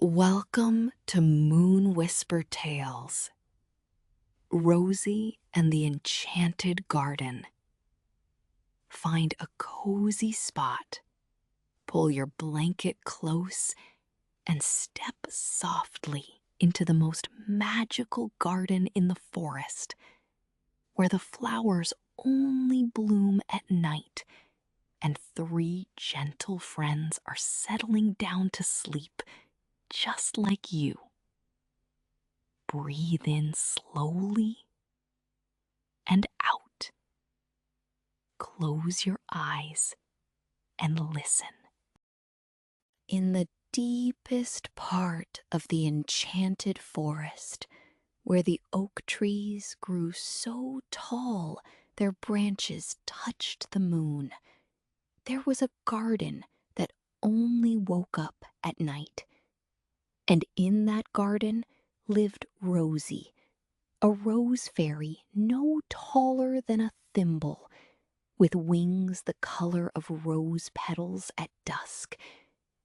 Welcome to Moonwhisper Tales. Rosie and the Enchanted Garden. Find a cozy spot, pull your blanket close, and step softly into the most magical garden in the forest, where the flowers only bloom at night and three gentle friends are settling down to sleep just like you. Breathe in slowly and out. Close your eyes and listen. In the deepest part of the enchanted forest, where the oak trees grew so tall their branches touched the moon, there was a garden that only woke up at night. And in that garden lived Rosie, a rose fairy no taller than a thimble, with wings the color of rose petals at dusk,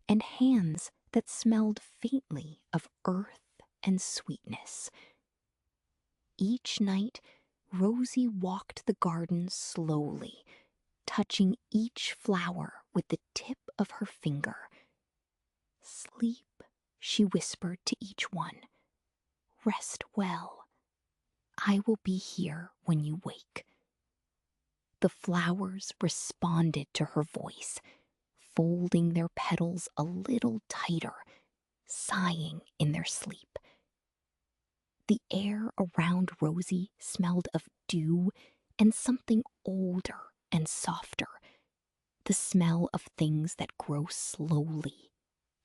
and hands that smelled faintly of earth and sweetness. Each night, Rosie walked the garden slowly, touching each flower with the tip of her finger. Sleep, she whispered to each one. Rest well. I will be here when you wake. The flowers responded to her voice, folding their petals a little tighter, sighing in their sleep. The air around Rosie smelled of dew and something older and softer, the smell of things that grow slowly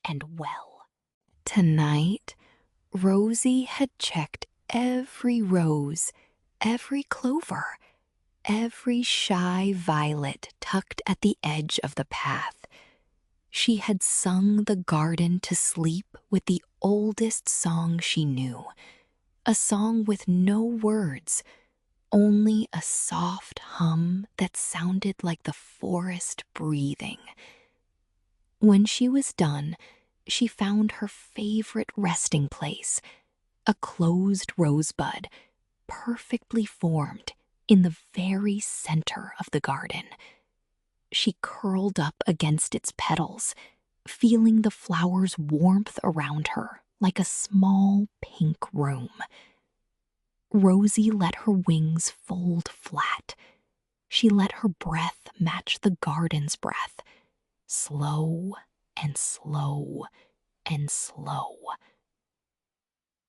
and well. Tonight, Rosie had checked every rose, every clover, every shy violet tucked at the edge of the path. She had sung the garden to sleep with the oldest song she knew, a song with no words, only a soft hum that sounded like the forest breathing. When she was done, she found her favorite resting place, a closed rosebud, perfectly formed in the very center of the garden. She curled up against its petals, feeling the flower's warmth around her like a small pink room. Rosie let her wings fold flat. She let her breath match the garden's breath, slow and slow and slow.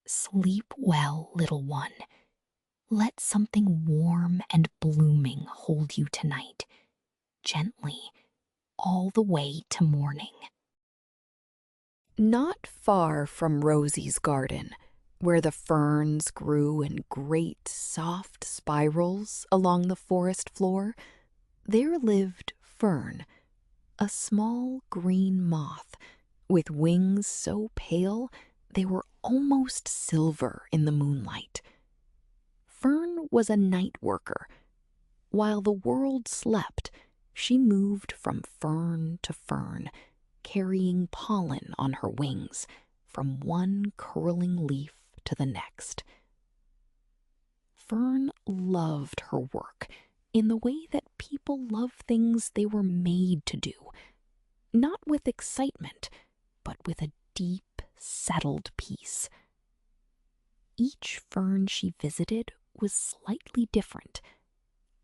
Sleep well, little one. Let something warm and blooming hold you tonight, gently, all the way to morning. Not far from Rosie's garden, where the ferns grew in great soft spirals along the forest floor, there lived Fern, a small green moth with wings so pale they were almost silver in the moonlight. Fern was a night worker. While the world slept, she moved from fern to fern, carrying pollen on her wings from one curling leaf to the next. Fern loved her work in the way that people love things they were made to do, not with excitement, but with a deep, settled peace. Each fern she visited was slightly different.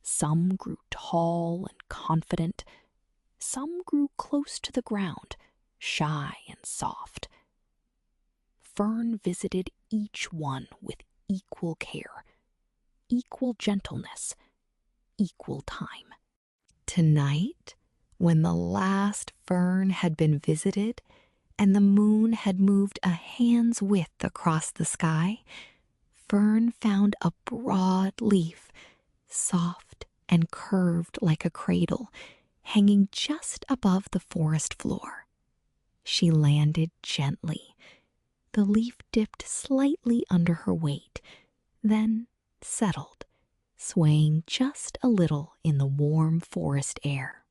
Some grew tall and confident. Some grew close to the ground, shy and soft. Fern visited each one with equal care, equal gentleness, equal time. Tonight, when the last fern had been visited and the moon had moved a hand's width across the sky, Fern found a broad leaf, soft and curved like a cradle, hanging just above the forest floor. She landed gently. The leaf dipped slightly under her weight, then settled, swaying just a little in the warm forest air.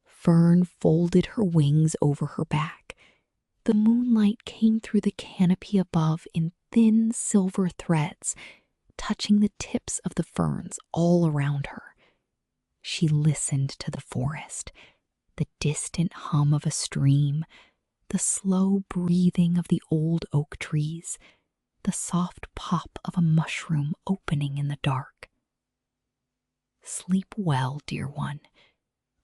Fern folded her wings over her back, The moonlight came through the canopy above in thin silver threads, touching the tips of the ferns all around her. She listened to the forest, the distant hum of a stream, the slow breathing of the old oak trees, the soft pop of a mushroom opening in the dark. Sleep well, dear one.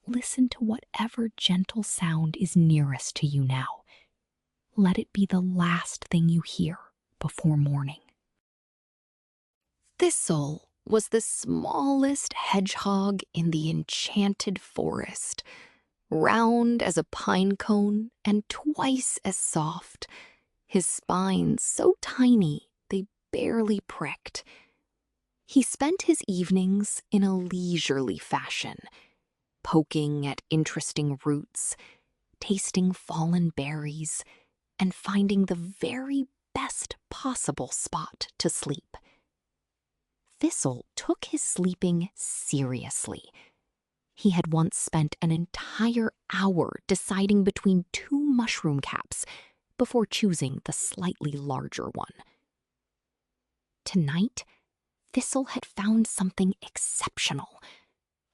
Listen to whatever gentle sound is nearest to you now. Let it be the last thing you hear before morning. Thistle was the smallest hedgehog in the enchanted forest, round as a pine cone and twice as soft, his spines so tiny they barely pricked. He spent his evenings in a leisurely fashion, poking at interesting roots, tasting fallen berries, and finding the very best possible spot to sleep. Thistle took his sleeping seriously. He had once spent an entire hour deciding between two mushroom caps before choosing the slightly larger one. Tonight, Thistle had found something exceptional.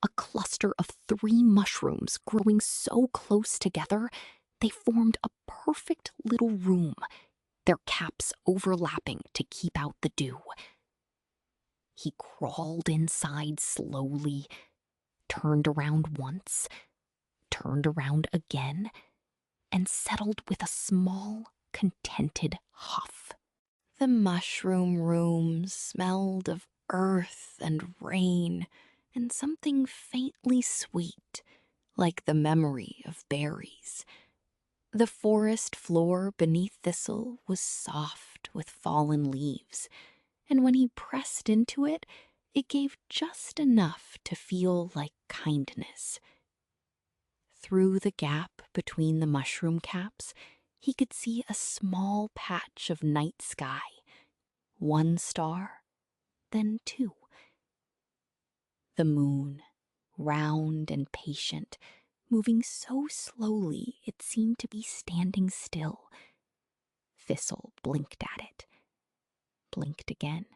A cluster of 3 mushrooms growing so close together, they formed a perfect little room, their caps overlapping to keep out the dew. He crawled inside slowly, turned around once, turned around again, and settled with a small, contented huff. The mushroom room smelled of earth and rain and something faintly sweet, like the memory of berries. The forest floor beneath Thistle was soft with fallen leaves, and when he pressed into it, it gave just enough to feel like kindness. Through the gap between the mushroom caps, he could see a small patch of night sky. 1 star, then 2. The moon, round and patient, moving so slowly it seemed to be standing still. Thistle blinked at it, blinked again.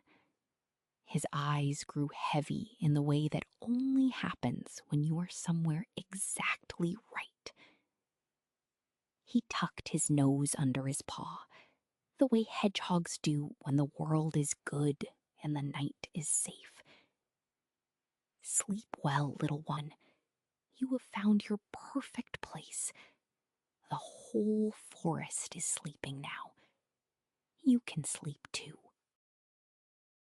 His eyes grew heavy in the way that only happens when you are somewhere exactly right. He tucked his nose under his paw, the way hedgehogs do when the world is good and the night is safe. Sleep well, little one. You have found your perfect place. The whole forest is sleeping now. You can sleep too.